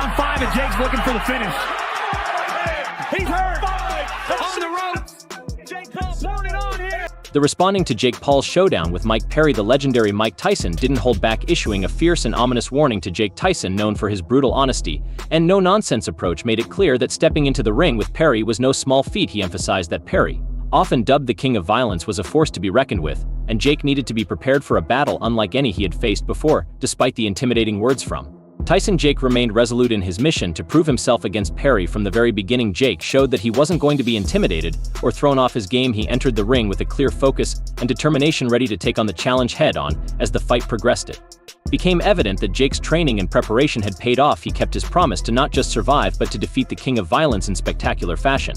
down 5 and Jake's looking for the finish. He's hurt. On the ropes. Jake Paul throwing it on here. The responding to Jake Paul's showdown with Mike Perry, the legendary Mike Tyson didn't hold back, issuing a fierce and ominous warning to Jake Tyson, known for his brutal honesty and no-nonsense approach, made it clear that stepping into the ring with Perry was no small feat. He emphasized that Perry, often dubbed the King of Violence, was a force to be reckoned with, and Jake needed to be prepared for a battle unlike any he had faced before. Despite the intimidating words from Tyson, Jake remained resolute in his mission to prove himself against Perry. From the very beginning, Jake showed that he wasn't going to be intimidated or thrown off his game. He entered the ring with a clear focus and determination, ready to take on the challenge head-on. As the fight progressed, it became evident that Jake's training and preparation had paid off. He kept his promise to not just survive but to defeat the King of Violence in spectacular fashion.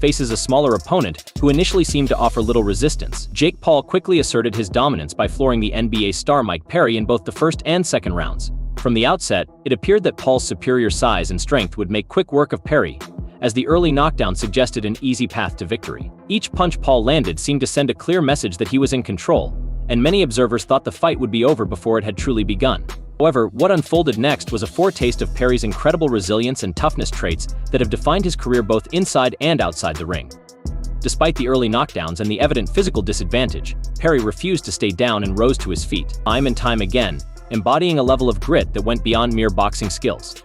Faces a smaller opponent who initially seemed to offer little resistance. Jake Paul quickly asserted his dominance by flooring the NBA star Mike Perry in both the first and second rounds. From the outset, it appeared that Paul's superior size and strength would make quick work of Perry, as the early knockdown suggested an easy path to victory. Each punch Paul landed seemed to send a clear message that he was in control, and many observers thought the fight would be over before it had truly begun. However, what unfolded next was a foretaste of Perry's incredible resilience and toughness, traits that have defined his career both inside and outside the ring. Despite the early knockdowns and the evident physical disadvantage, Perry refused to stay down and rose to his feet, time and time again, embodying a level of grit that went beyond mere boxing skills.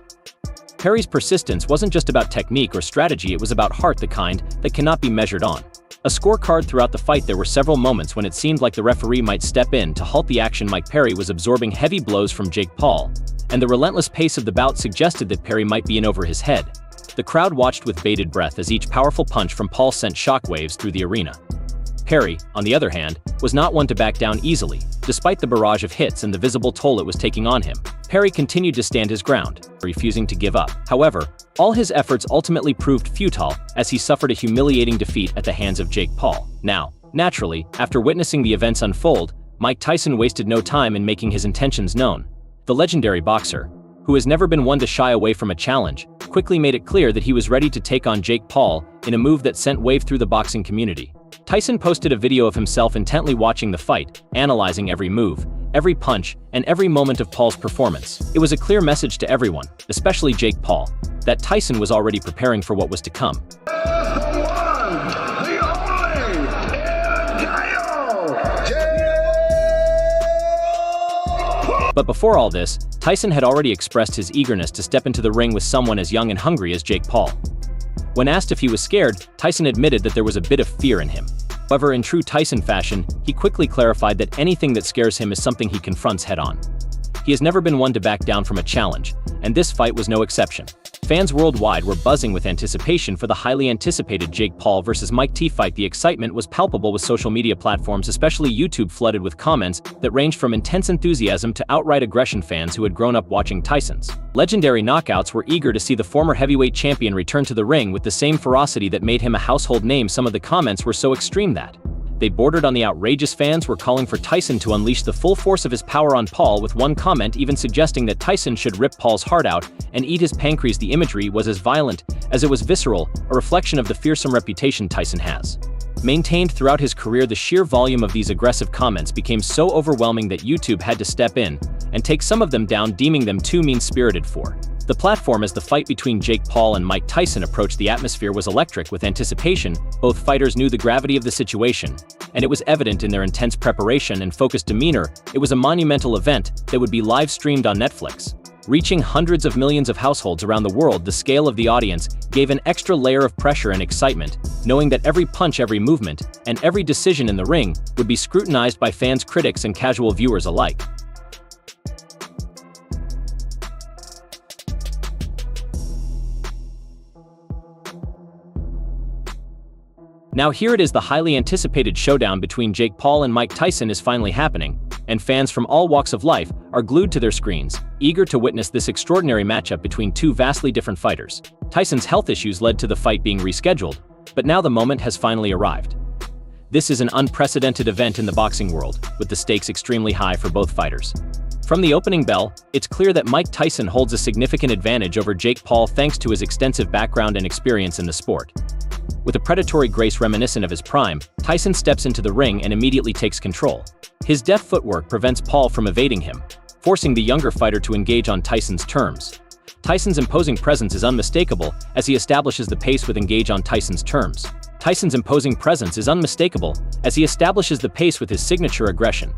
Perry's persistence wasn't just about technique or strategy, it was about heart, the kind that cannot be measured on a scorecard. Throughout the fight, there were several moments when it seemed like the referee might step in to halt the action. Mike Perry was absorbing heavy blows from Jake Paul, and the relentless pace of the bout suggested that Perry might be in over his head. The crowd watched with bated breath as each powerful punch from Paul sent shockwaves through the arena. Perry, on the other hand, was not one to back down easily. Despite the barrage of hits and the visible toll it was taking on him, Perry continued to stand his ground, refusing to give up. However, all his efforts ultimately proved futile as he suffered a humiliating defeat at the hands of Jake Paul. Now, naturally, after witnessing the events unfold, Mike Tyson wasted no time in making his intentions known. The legendary boxer, who has never been one to shy away from a challenge, quickly made it clear that he was ready to take on Jake Paul in a move that sent wave through the boxing community. Tyson posted a video of himself intently watching the fight, analyzing every move, every punch, and every moment of Paul's performance. It was a clear message to everyone, especially Jake Paul, that Tyson was already preparing for what was to come. But before all this, Tyson had already expressed his eagerness to step into the ring with someone as young and hungry as Jake Paul. When asked if he was scared, Tyson admitted that there was a bit of fear in him. However, in true Tyson fashion, he quickly clarified that anything that scares him is something he confronts head-on. He has never been one to back down from a challenge, and this fight was no exception. Fans worldwide were buzzing with anticipation for the highly anticipated Jake Paul vs. Mike T fight. The excitement was palpable, with social media platforms, especially YouTube, flooded with comments that ranged from intense enthusiasm to outright aggression. Fans who had grown up watching Tyson's legendary knockouts were eager to see the former heavyweight champion return to the ring with the same ferocity that made him a household name. Some of the comments were so extreme that they bordered on the outrageous. Fans were calling for Tyson to unleash the full force of his power on Paul, with one comment even suggesting that Tyson should rip Paul's heart out and eat his pancreas. The imagery was as violent as it was visceral, a reflection of the fearsome reputation Tyson has maintained throughout his career. The sheer volume of these aggressive comments became so overwhelming that YouTube had to step in and take some of them down, deeming them too mean-spirited for the platform. As the fight between Jake Paul and Mike Tyson approached, the atmosphere was electric with anticipation. Both fighters knew the gravity of the situation, and it was evident in their intense preparation and focused demeanor. It was a monumental event that would be live-streamed on Netflix, reaching hundreds of millions of households around the world. The scale of the audience gave an extra layer of pressure and excitement, knowing that every punch, every movement, and every decision in the ring would be scrutinized by fans, critics, and casual viewers alike. Now here it is, the highly anticipated showdown between Jake Paul and Mike Tyson is finally happening, and fans from all walks of life are glued to their screens, eager to witness this extraordinary matchup between two vastly different fighters. Tyson's health issues led to the fight being rescheduled, but now the moment has finally arrived. This is an unprecedented event in the boxing world, with the stakes extremely high for both fighters. From the opening bell, it's clear that Mike Tyson holds a significant advantage over Jake Paul thanks to his extensive background and experience in the sport. With a predatory grace reminiscent of his prime, Tyson steps into the ring and immediately takes control. His deft footwork prevents Paul from evading him, forcing the younger fighter to engage on Tyson's terms. Tyson's imposing presence is unmistakable as he establishes the pace with engage on Tyson's terms. Tyson's imposing presence is unmistakable as he establishes the pace with his signature aggression.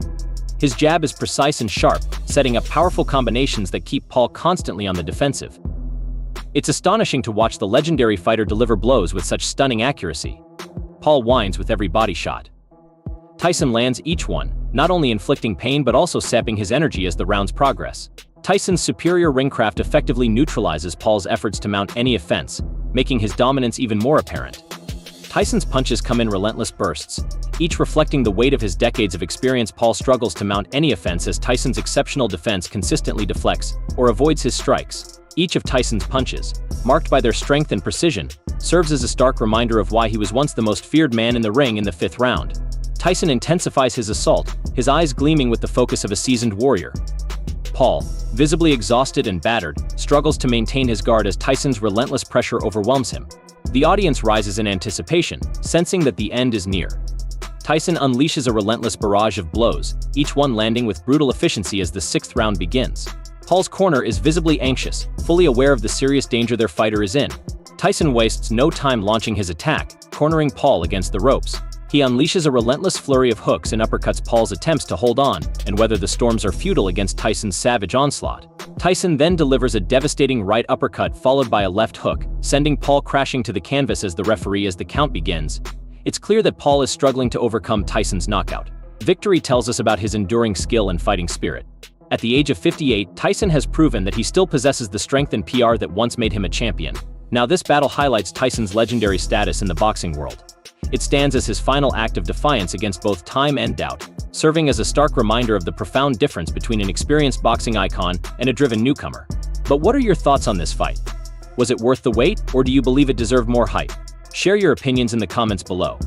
His jab is precise and sharp, setting up powerful combinations that keep Paul constantly on the defensive. It's astonishing to watch the legendary fighter deliver blows with such stunning accuracy. Paul whines with every body shot. Tyson lands each one, not only inflicting pain but also sapping his energy as the rounds progress. Tyson's superior ringcraft effectively neutralizes Paul's efforts to mount any offense, making his dominance even more apparent. Tyson's punches come in relentless bursts, each reflecting the weight of his decades of experience. Paul struggles to mount any offense as Tyson's exceptional defense consistently deflects or avoids his strikes. Each of Tyson's punches, marked by their strength and precision, serves as a stark reminder of why he was once the most feared man in the ring in the 5th round. Tyson intensifies his assault, his eyes gleaming with the focus of a seasoned warrior. Paul, visibly exhausted and battered, struggles to maintain his guard as Tyson's relentless pressure overwhelms him. The audience rises in anticipation, sensing that the end is near. Tyson unleashes a relentless barrage of blows, each one landing with brutal efficiency as the 6th round begins. Paul's corner is visibly anxious, fully aware of the serious danger their fighter is in. Tyson wastes no time launching his attack, cornering Paul against the ropes. He unleashes a relentless flurry of hooks and uppercuts. Paul's attempts to hold on and weather the storms are futile against Tyson's savage onslaught. Tyson then delivers a devastating right uppercut followed by a left hook, sending Paul crashing to the canvas as the count begins. It's clear that Paul is struggling to overcome Tyson's knockout. Victory tells us about his enduring skill and fighting spirit. At the age of 58, Tyson has proven that he still possesses the strength and PR that once made him a champion. Now this battle highlights Tyson's legendary status in the boxing world. It stands as his final act of defiance against both time and doubt, serving as a stark reminder of the profound difference between an experienced boxing icon and a driven newcomer. But what are your thoughts on this fight? Was it worth the wait, or do you believe it deserved more hype? Share your opinions in the comments below.